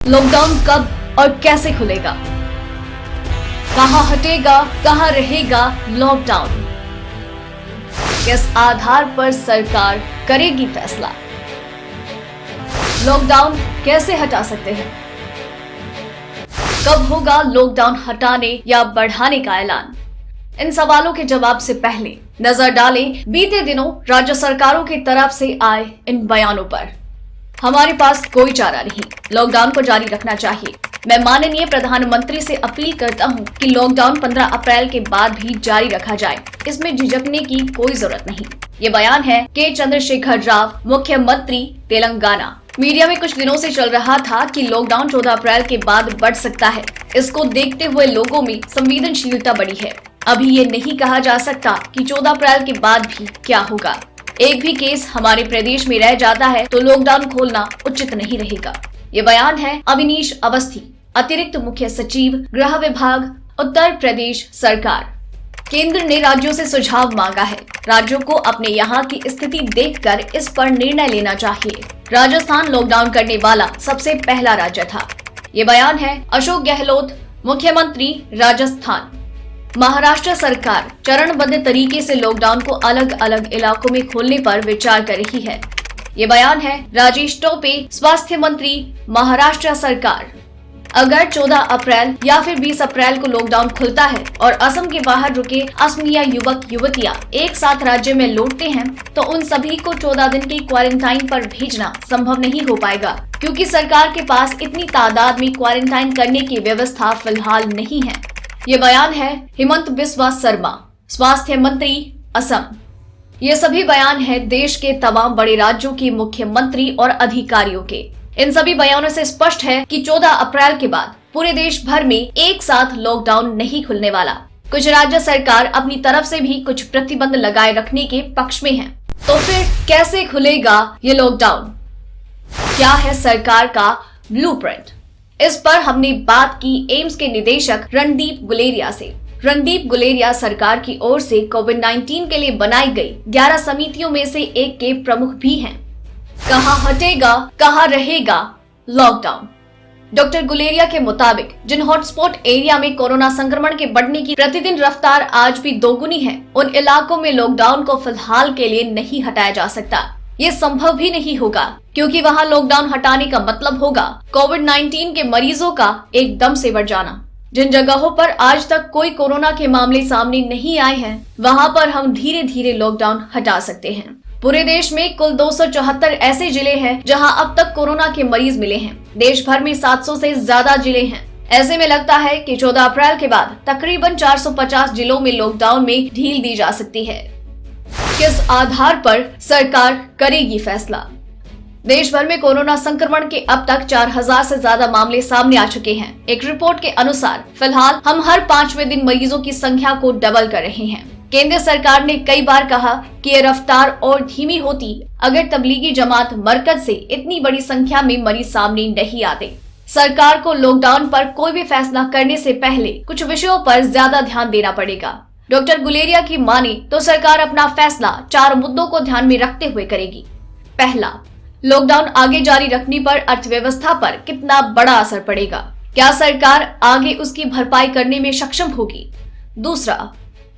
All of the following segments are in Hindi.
लॉकडाउन कब और कैसे खुलेगा? कहां हटेगा, कहां रहेगा लॉकडाउन? किस आधार पर सरकार करेगी फैसला? लॉकडाउन कैसे हटा सकते हैं? कब होगा लॉकडाउन हटाने या बढ़ाने का ऐलान? इन सवालों के जवाब से पहले नजर डालें बीते दिनों राज्य सरकारों की तरफ से आए इन बयानों पर। हमारे पास कोई चारा नहीं, लॉकडाउन को जारी रखना चाहिए। मैं माननीय प्रधानमंत्री से अपील करता हूं कि लॉकडाउन 15 अप्रैल के बाद भी जारी रखा जाए, इसमें झिझकने की कोई जरूरत नहीं। ये बयान है के चंद्रशेखर राव, मुख्यमंत्री तेलंगाना। मीडिया में कुछ दिनों से चल रहा था कि लॉकडाउन 14 अप्रैल के बाद बढ़ सकता है। इसको देखते हुए लोगों में संवेदनशीलता बढ़ी है। अभी ये नहीं कहा जा सकता कि 14 अप्रैल के बाद भी क्या होगा। एक भी केस हमारे प्रदेश में रह जाता है तो लॉकडाउन खोलना उचित नहीं रहेगा। ये बयान है अविनीश अवस्थी, अतिरिक्त मुख्य सचिव, गृह विभाग, उत्तर प्रदेश सरकार। केंद्र ने राज्यों से सुझाव मांगा है। राज्यों को अपने यहाँ की स्थिति देखकर इस पर निर्णय लेना चाहिए। राजस्थान लॉकडाउन करने वाला सबसे पहला राज्य था। ये बयान है अशोक गहलोत, मुख्यमंत्री राजस्थान। महाराष्ट्र सरकार चरणबद्ध तरीके से लॉकडाउन को अलग अलग इलाकों में खोलने पर विचार कर रही है। ये बयान है राजेश टोपे, स्वास्थ्य मंत्री, महाराष्ट्र सरकार। अगर 14 अप्रैल या फिर 20 अप्रैल को लॉकडाउन खुलता है और असम के बाहर रुके असमिया युवक युवतियां एक साथ राज्य में लौटते हैं तो उन सभी को 14 दिन की क्वारंटाइन पर भेजना संभव नहीं हो पाएगा, क्योंकि सरकार के पास इतनी तादाद में क्वारंटाइन करने की व्यवस्था फिलहाल नहीं है। ये बयान है हिमंत बिस्वा शर्मा, स्वास्थ्य मंत्री, असम। ये सभी बयान है देश के तमाम बड़े राज्यों के मुख्यमंत्री और अधिकारियों के। इन सभी बयानों से स्पष्ट है कि 14 अप्रैल के बाद पूरे देश भर में एक साथ लॉकडाउन नहीं खुलने वाला। कुछ राज्य सरकार अपनी तरफ से भी कुछ प्रतिबंध लगाए रखने के पक्ष में है। तो फिर कैसे खुलेगा ये लॉकडाउन? क्या है सरकार का ब्लूप्रिंट? इस पर हमने बात की एम्स के निदेशक रणदीप गुलेरिया से। रणदीप गुलेरिया सरकार की ओर से कोविड-19 के लिए बनाई गई 11 समितियों में से एक के प्रमुख भी हैं। कहां हटेगा, कहां रहेगा लॉकडाउन? डॉक्टर गुलेरिया के मुताबिक जिन हॉटस्पॉट एरिया में कोरोना संक्रमण के बढ़ने की प्रतिदिन रफ्तार आज भी दोगुनी है, उन इलाकों में लॉकडाउन को फिलहाल के लिए नहीं हटाया जा सकता। ये संभव भी नहीं होगा, क्योंकि वहां लॉकडाउन हटाने का मतलब होगा कोविड-19 के मरीजों का एकदम से बढ़ जाना। जिन जगहों पर आज तक कोई कोरोना के मामले सामने नहीं आए हैं, वहां पर हम धीरे धीरे लॉकडाउन हटा सकते हैं। पूरे देश में कुल 274 ऐसे जिले हैं जहां अब तक कोरोना के मरीज मिले हैं। देश भर में 700 से ज्यादा जिले हैं। ऐसे में लगता है कि 14 अप्रैल के बाद तकरीबन 450 जिलों में लॉकडाउन में ढील दी जा सकती है। किस आधार पर सरकार करेगी फैसला? देश भर में कोरोना संक्रमण के अब तक 4000 से ज्यादा मामले सामने आ चुके हैं। एक रिपोर्ट के अनुसार फिलहाल हम हर 5वें दिन मरीजों की संख्या को डबल कर रहे हैं। केंद्र सरकार ने कई बार कहा कि ये रफ्तार और धीमी होती अगर तबलीगी जमात मरकज से इतनी बड़ी संख्या में मरीज सामने नहीं आते। सरकार को लॉकडाउन पर कोई भी फैसला करने से पहले कुछ विषयों पर ज्यादा ध्यान देना पड़ेगा। डॉक्टर गुलेरिया की माने तो सरकार अपना फैसला 4 मुद्दों को ध्यान में रखते हुए करेगी। पहला, लॉकडाउन आगे जारी रखने पर अर्थव्यवस्था पर कितना बड़ा असर पड़ेगा? क्या सरकार आगे उसकी भरपाई करने में सक्षम होगी? दूसरा,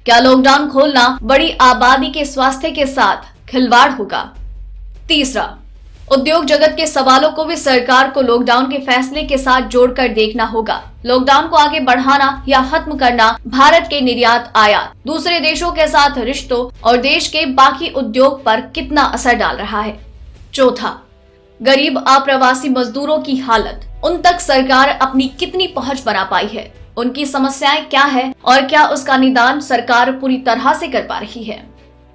क्या लॉकडाउन खोलना बड़ी आबादी के स्वास्थ्य के साथ खिलवाड़ होगा? तीसरा, उद्योग जगत के सवालों को भी सरकार को लॉकडाउन के फैसले के साथ जोड़कर देखना होगा। लॉकडाउन को आगे बढ़ाना या खत्म करना भारत के निर्यात आयात, दूसरे देशों के साथ रिश्तों और देश के बाकी उद्योग पर कितना असर डाल रहा है। चौथा, गरीब अप्रवासी मजदूरों की हालत, उन तक सरकार अपनी कितनी पहुंच बना पाई है, उनकी समस्याएं क्या है और क्या उसका निदान सरकार पूरी तरह से कर पा रही है।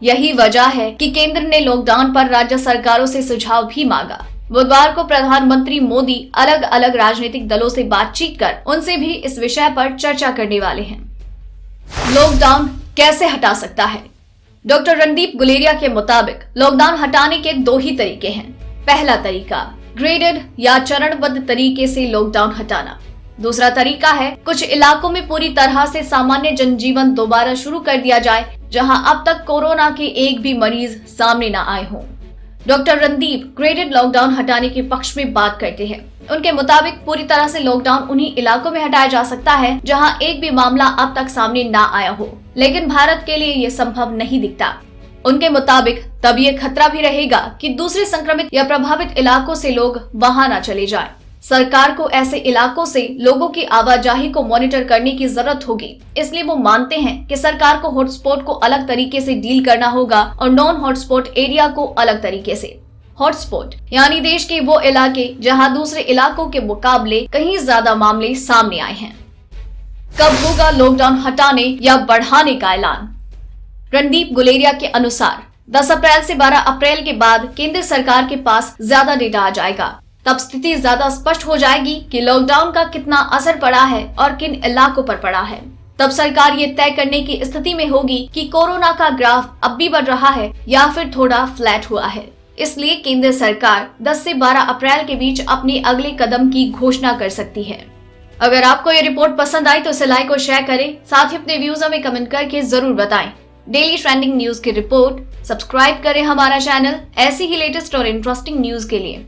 यही वजह है कि केंद्र ने लॉकडाउन पर राज्य सरकारों से सुझाव भी मांगा। बुधवार को प्रधानमंत्री मोदी अलग अलग राजनीतिक दलों से बातचीत कर उनसे भी इस विषय पर चर्चा करने वाले हैं। लॉकडाउन कैसे हटा सकता है? डॉक्टर रणदीप गुलेरिया के मुताबिक लॉकडाउन हटाने के 2 ही तरीके हैं। पहला तरीका ग्रेडेड या चरणबद्ध तरीके से लॉकडाउन हटाना। दूसरा तरीका है कुछ इलाकों में पूरी तरह से सामान्य जनजीवन दोबारा शुरू कर दिया जाए, जहां अब तक कोरोना के एक भी मरीज सामने न आए हों। डॉक्टर रणदीप ग्रेडेड लॉकडाउन हटाने के पक्ष में बात करते हैं। उनके मुताबिक पूरी तरह से लॉकडाउन उन्हीं इलाकों में हटाया जा सकता है जहां एक भी मामला अब तक सामने ना आया हो, लेकिन भारत के लिए ये संभव नहीं दिखता। उनके मुताबिक तब ये खतरा भी रहेगा कि दूसरे संक्रमित या प्रभावित इलाकों से लोग वहां न चले जाएं। सरकार को ऐसे इलाकों से लोगों की आवाजाही को मॉनिटर करने की जरूरत होगी, इसलिए वो मानते हैं कि सरकार को हॉटस्पॉट को अलग तरीके से डील करना होगा और नॉन हॉटस्पॉट एरिया को अलग तरीके से। हॉटस्पॉट यानी देश के वो इलाके जहां दूसरे इलाकों के मुकाबले कहीं ज्यादा मामले सामने आए हैं। कब होगा लॉकडाउन हटाने या बढ़ाने का ऐलान? रणदीप गुलेरिया के अनुसार 10 अप्रैल से 12 अप्रैल के बाद केंद्र सरकार के पास ज्यादा डेटा आ जाएगा। तब स्थिति ज्यादा स्पष्ट हो जाएगी कि लॉकडाउन का कितना असर पड़ा है और किन इलाकों पर पड़ा है। तब सरकार ये तय करने की स्थिति में होगी कि कोरोना का ग्राफ अब भी बढ़ रहा है या फिर थोड़ा फ्लैट हुआ है। इसलिए केंद्र सरकार 10 से 12 अप्रैल के बीच अपने अगले कदम की घोषणा कर सकती है। अगर आपको ये रिपोर्ट पसंद आई तो इसे लाइक और शेयर करें, साथ ही अपने व्यूज हमें कमेंट करके जरूर बताएं। डेली ट्रेंडिंग न्यूज की रिपोर्ट सब्सक्राइब करें हमारा चैनल ऐसी ही लेटेस्ट और इंटरेस्टिंग न्यूज के लिए।